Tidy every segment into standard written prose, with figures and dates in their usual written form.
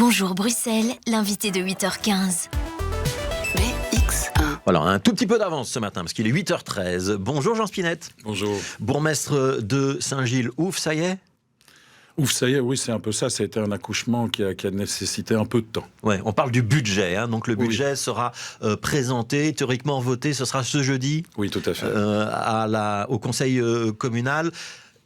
Bonjour Bruxelles, l'invité de 8h15. BX1. Voilà, un tout petit peu d'avance ce matin, parce qu'il est 8h13. Bonjour Jean Spinette. Bonjour. Bourgmestre de Saint-Gilles, ouf, ça y est ? Ouf, ça y est, oui, c'est un peu ça. Ça a été un accouchement qui a nécessité un peu de temps. Ouais, on parle du budget, hein, donc le budget sera présenté, théoriquement voté, ce sera ce jeudi. Oui, tout à fait. Au conseil communal.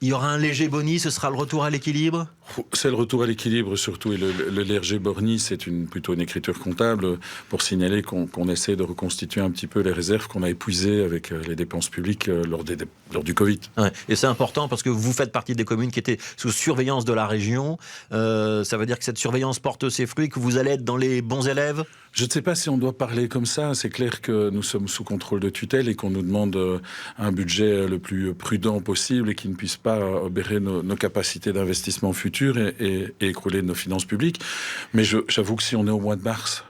Il y aura un léger boni, ce sera le retour à l'équilibre ? C'est le retour à l'équilibre surtout, et le léger boni, c'est plutôt une écriture comptable pour signaler qu'on essaie de reconstituer un petit peu les réserves qu'on a épuisées avec les dépenses publiques lors du Covid. Ouais, et c'est important parce que vous faites partie des communes qui étaient sous surveillance de la région. Ça veut dire que cette surveillance porte ses fruits, que vous allez être dans les bons élèves ? Je ne sais pas si on doit parler comme ça. C'est clair que nous sommes sous contrôle de tutelle et qu'on nous demande un budget le plus prudent possible et qui ne puisse pas obérer nos capacités d'investissement futures et écrouler nos finances publiques. Mais j'avoue que si on est au mois de mars,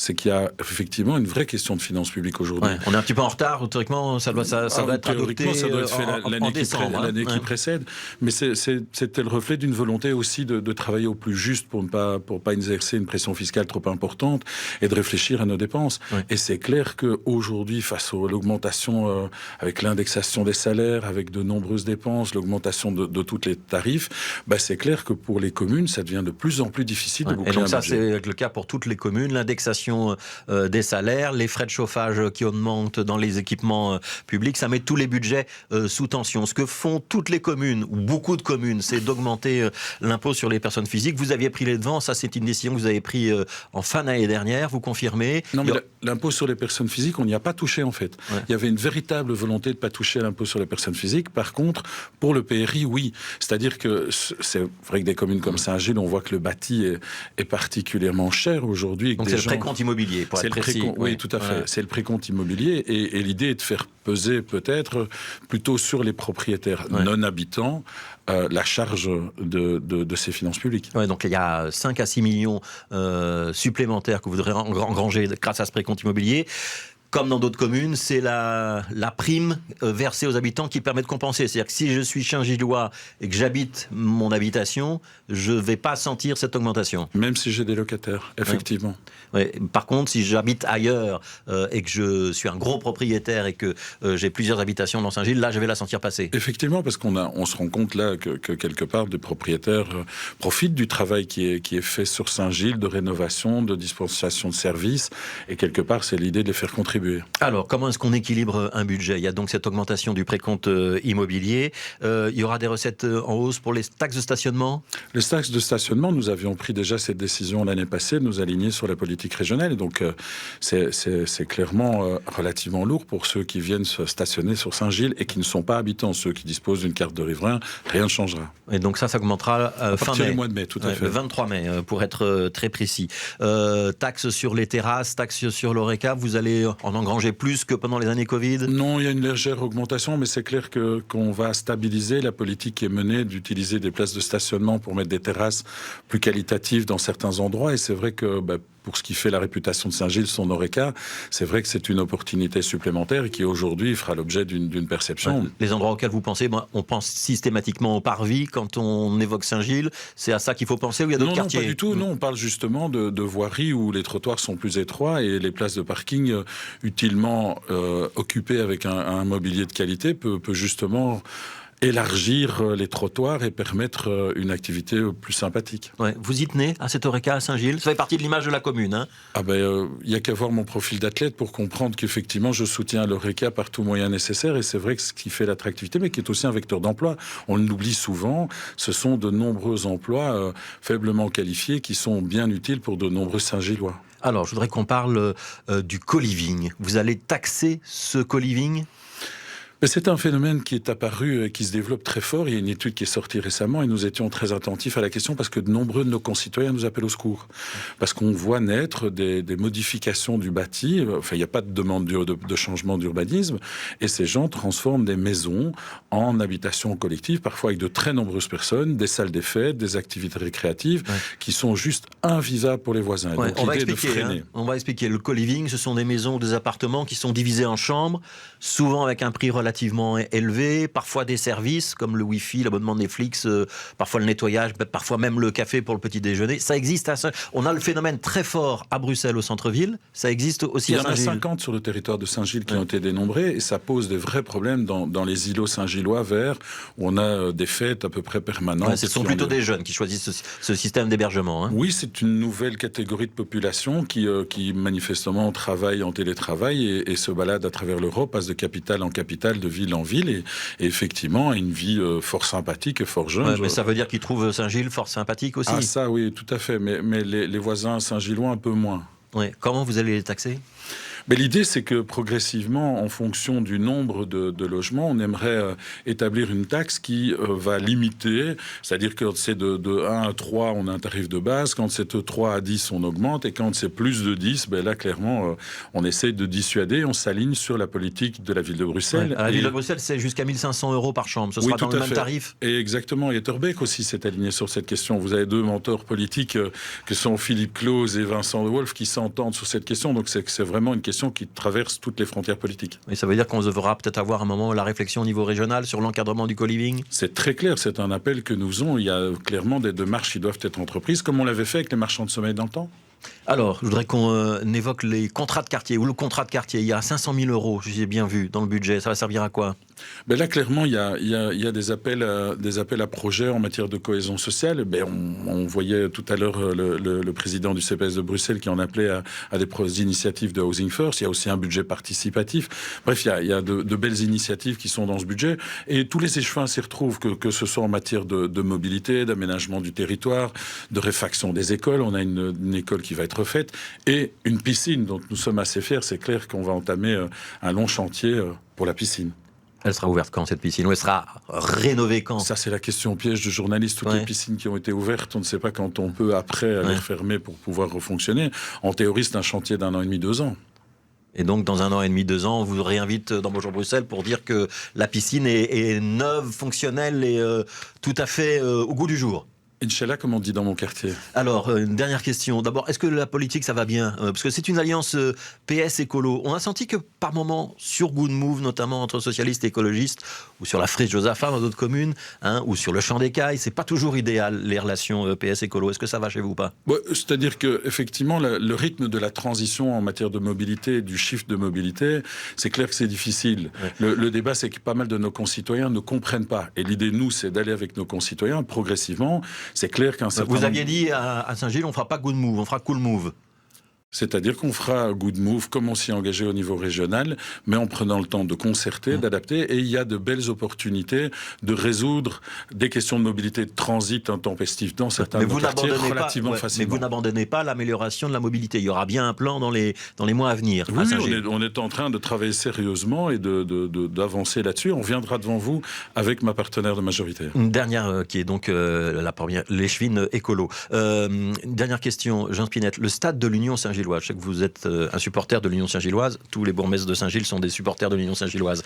c'est qu'il y a effectivement une vraie question de finances publiques aujourd'hui. Ouais, on est un petit peu en retard, théoriquement, ça doit être adopté ça doit être fait en décembre. L'année qui précède. Mais c'était le reflet d'une volonté aussi de travailler au plus juste pour pas exercer une pression fiscale trop importante et de réfléchir à nos dépenses. Ouais. Et c'est clair qu'aujourd'hui, face à l'augmentation, avec l'indexation des salaires, avec de nombreuses dépenses, l'augmentation de tous les tarifs, c'est clair que pour les communes, ça devient de plus en plus difficile de boucler un budget. Et donc ça, c'est le cas pour toutes les communes, l'indexation des salaires, les frais de chauffage qui augmentent dans les équipements publics, ça met tous les budgets sous tension. Ce que font toutes les communes, ou beaucoup de communes, c'est d'augmenter l'impôt sur les personnes physiques. Vous aviez pris les devants, ça c'est une décision que vous avez prise en fin d'année dernière, vous confirmez ? Non, mais l'impôt sur les personnes physiques, on n'y a pas touché en fait. Ouais. Il y avait une véritable volonté de ne pas toucher à l'impôt sur les personnes physiques. Par contre, pour le PRI, oui. C'est-à-dire que c'est vrai que des communes comme Saint-Gilles, on voit que le bâti est particulièrement cher aujourd'hui. Donc c'est le précompte immobilier, pour être précis. Oui, tout à fait. Ouais. C'est le précompte immobilier. Et l'idée est de faire peser peut-être plutôt sur les propriétaires non habitants la charge de ces finances publiques. Ouais, donc il y a 5 à 6 millions supplémentaires que vous devrez engranger grâce à ce précompte immobilier. Comme dans d'autres communes, c'est la prime versée aux habitants qui permet de compenser. C'est-à-dire que si je suis Saint-Gillois et que j'habite mon habitation, je ne vais pas sentir cette augmentation. Même si j'ai des locataires, effectivement. Ouais. Ouais. Par contre, si j'habite ailleurs et que je suis un gros propriétaire et que j'ai plusieurs habitations dans Saint-Gilles, là, je vais la sentir passer. Effectivement, parce on se rend compte là que quelque part, des propriétaires profitent du travail qui est fait sur Saint-Gilles, de rénovation, de dispensation de services. Et quelque part, c'est l'idée de les faire contribuer. Alors, comment est-ce qu'on équilibre un budget ? Il y a donc cette augmentation du précompte immobilier. Il y aura des recettes en hausse pour les taxes de stationnement ? Les taxes de stationnement, nous avions pris déjà cette décision l'année passée de nous aligner sur la politique régionale. Et donc, c'est clairement relativement lourd pour ceux qui viennent se stationner sur Saint-Gilles et qui ne sont pas habitants. Ceux qui disposent d'une carte de riverain, rien ne changera. Et donc ça augmentera fin mai. Du mois de mai, tout à fait. Le 23 mai, pour être très précis. Taxes sur les terrasses, taxes sur l'Horeca, vous allez en engranger plus que pendant les années Covid ? Non, il y a une légère augmentation, mais c'est clair qu'on va stabiliser la politique qui est menée d'utiliser des places de stationnement pour mettre des terrasses plus qualitatives dans certains endroits. Et c'est vrai que pour ce qui fait la réputation de Saint-Gilles, son Horeca, c'est vrai que c'est une opportunité supplémentaire et qui aujourd'hui fera l'objet d'une perception. Ouais, les endroits auxquels vous pensez, on pense systématiquement au parvis quand on évoque Saint-Gilles. C'est à ça qu'il faut penser ou il y a d'autres quartiers ? Non, pas du tout. Non, on parle justement de voiries où les trottoirs sont plus étroits et les places de parking utilement occupées avec un mobilier de qualité peut justement élargir les trottoirs et permettre une activité plus sympathique. Ouais. Vous y tenez à cette Horeca à Saint-Gilles ? Ça fait partie de l'image de la commune. Hein ? Il n'y a qu'à voir mon profil d'athlète pour comprendre qu'effectivement je soutiens l'Horeca par tout moyen nécessaire et c'est vrai que ce qui fait l'attractivité mais qui est aussi un vecteur d'emploi. On l'oublie souvent, ce sont de nombreux emplois faiblement qualifiés qui sont bien utiles pour de nombreux Saint-Gillois. Alors, je voudrais qu'on parle du co-living. Vous allez taxer ce co-living ? C'est un phénomène qui est apparu et qui se développe très fort. Il y a une étude qui est sortie récemment et nous étions très attentifs à la question parce que de nombreux de nos concitoyens nous appellent au secours. Parce qu'on voit naître des modifications du bâti. Enfin, il n'y a pas de demande de changement d'urbanisme. Et ces gens transforment des maisons en habitations collectives, parfois avec de très nombreuses personnes, des salles des fêtes, des activités récréatives qui sont juste invivables pour les voisins. Ouais, donc, on va expliquer. Le co-living, ce sont des maisons ou des appartements qui sont divisés en chambres, souvent avec un prix relatif relativement élevés, parfois des services comme le Wi-Fi, l'abonnement Netflix, parfois le nettoyage, parfois même le café pour le petit déjeuner. Ça existe. On a le phénomène très fort à Bruxelles, au centre-ville. Ça existe aussi à Saint-Gilles. Il y en a 50 sur le territoire de Saint-Gilles qui ont été dénombrés et ça pose des vrais problèmes dans les îlots Saint-Gillois verts où on a des fêtes à peu près permanentes. Ce sont plutôt des jeunes qui choisissent ce système d'hébergement. Hein. Oui, c'est une nouvelle catégorie de population qui manifestement travaille en télétravail et se balade à travers l'Europe, passe de capitale en capitale, de ville en ville et effectivement a une vie fort sympathique et fort jeune. Ouais, mais ça veut dire qu'ils trouvent Saint-Gilles fort sympathique aussi. Ah ça oui, tout à fait, mais les voisins Saint-Gillois un peu moins. Ouais. Comment vous allez les taxer ? Mais l'idée, c'est que progressivement, en fonction du nombre de logements, on aimerait établir une taxe qui va limiter, c'est-à-dire que quand c'est de 1 à 3, on a un tarif de base, quand c'est de 3 à 10, on augmente, et quand c'est plus de 10, ben là, clairement, on essaie de dissuader, on s'aligne sur la politique de la ville de Bruxelles. Ouais, à la ville de Bruxelles, c'est jusqu'à 1 500 € par chambre, ce sera dans le même tarif. Et exactement, et Etterbeek aussi s'est aligné sur cette question. Vous avez deux mentors politiques que sont Philippe Claus et Vincent de Wolf qui s'entendent sur cette question, donc c'est vraiment une question qui traverse toutes les frontières politiques. Et ça veut dire qu'on devra peut-être avoir un moment la réflexion au niveau régional sur l'encadrement du co-living ? C'est très clair, c'est un appel que nous faisons. Il y a clairement des démarches qui doivent être entreprises, comme on l'avait fait avec les marchands de sommeil dans le temps. Alors, je voudrais qu'on évoque les contrats de quartier, ou le contrat de quartier. Il y a 500 000 €, j'ai bien vu, dans le budget. Ça va servir à quoi ? Ben là, clairement, il y a des appels à projets en matière de cohésion sociale. Ben, on voyait tout à l'heure le président du CPS de Bruxelles qui en appelait à des initiatives de Housing First. Il y a aussi un budget participatif. Bref, il y a de belles initiatives qui sont dans ce budget. Et tous les échevins s'y retrouvent, que ce soit en matière de mobilité, d'aménagement du territoire, de réfaction des écoles. On a une école qui va être refaite. Et une piscine dont nous sommes assez fiers. C'est clair qu'on va entamer un long chantier pour la piscine. Elle sera ouverte quand, cette piscine ? Ou elle sera rénovée quand ? Ça, c'est la question piège de journalistes. Toutes les piscines qui ont été ouvertes, on ne sait pas quand on peut après les refermer pour pouvoir refonctionner. En théorie, c'est un chantier d'1 an et demi, 2 ans. Et donc, dans 1 an et demi, 2 ans, on vous réinvite dans Bonjour Bruxelles pour dire que la piscine est neuve, fonctionnelle et tout à fait au goût du jour. Inch'Allah, comme on dit dans mon quartier. Alors, une dernière question. D'abord, est-ce que la politique, ça va bien ? Parce que c'est une alliance PS écolo. On a senti que par moments, sur Good Move, notamment entre socialistes et écologistes, ou sur la Friche Josaphat dans d'autres communes, ou sur le Champ d'Écaille, c'est pas toujours idéal, les relations PS écolo. Est-ce que ça va chez vous ou pas ? C'est-à-dire que effectivement, le rythme de la transition en matière de mobilité, du shift de mobilité, c'est clair que c'est difficile. Ouais. Le débat, c'est que pas mal de nos concitoyens ne comprennent pas. Et l'idée, nous, c'est d'aller avec nos concitoyens progressivement. C'est clair qu'un certain Vous aviez dit à Saint-Gilles, on fera pas Good Move, on fera Cool Move. C'est-à-dire qu'on fera Good Move comme on s'y est engagé au niveau régional, mais en prenant le temps de concerter, d'adapter, et il y a de belles opportunités de résoudre des questions de mobilité de transit intempestif dans certains quartiers relativement facilement. Mais vous n'abandonnez pas l'amélioration de la mobilité. Il y aura bien un plan dans les mois à venir. Oui, on est en train de travailler sérieusement et d'avancer là-dessus. On viendra devant vous avec ma partenaire de majorité. Une dernière qui est donc la première, l'échevine écolo. Une dernière question, Jean Spinette. Le stade de l'Union Saint-Gilloise. Je sais que vous êtes un supporter de l'Union Saint-Gilloise. Tous les bourgmestres de Saint-Gilles sont des supporters de l'Union Saint-Gilloise.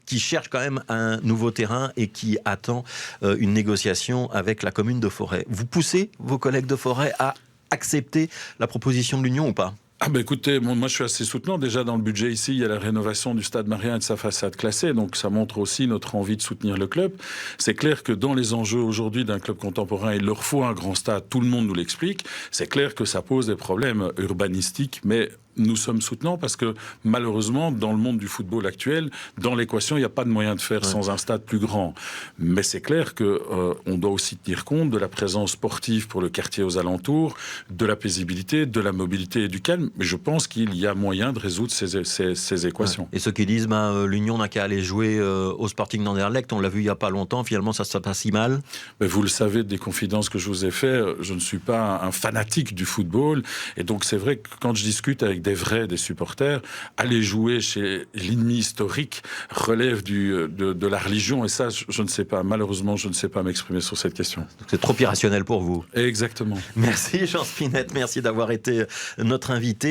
Qui cherche quand même un nouveau terrain et qui attend une négociation avec la commune de Forêt. Vous poussez vos collègues de Forêt à accepter la proposition de l'Union ou pas ? Écoutez, moi je suis assez soutenant. Déjà dans le budget ici, il y a la rénovation du stade Marien et de sa façade classée, donc ça montre aussi notre envie de soutenir le club. C'est clair que dans les enjeux aujourd'hui d'un club contemporain, il leur faut un grand stade, tout le monde nous l'explique. C'est clair que ça pose des problèmes urbanistiques, mais nous sommes soutenants parce que malheureusement, dans le monde du football actuel, dans l'équation, il n'y a pas de moyen de faire sans un stade plus grand. Mais c'est clair qu'on doit aussi tenir compte de la présence sportive pour le quartier aux alentours, de la paisibilité, de la mobilité et du calme. Mais je pense qu'il y a moyen de résoudre ces équations. Et ceux qui disent l'Union n'a qu'à aller jouer au Sporting d'Anderlecht, on l'a vu il n'y a pas longtemps, finalement ça se passe pas si mal. Mais vous le savez, des confidences que je vous ai faites, je ne suis pas un fanatique du football. Et donc c'est vrai que quand je discute avec des supporters, aller jouer chez l'ennemi historique relève de la religion. Et ça, je ne sais pas. Malheureusement, je ne sais pas m'exprimer sur cette question. Donc c'est trop irrationnel pour vous. Exactement. Merci Jean Spinette, merci d'avoir été notre invité.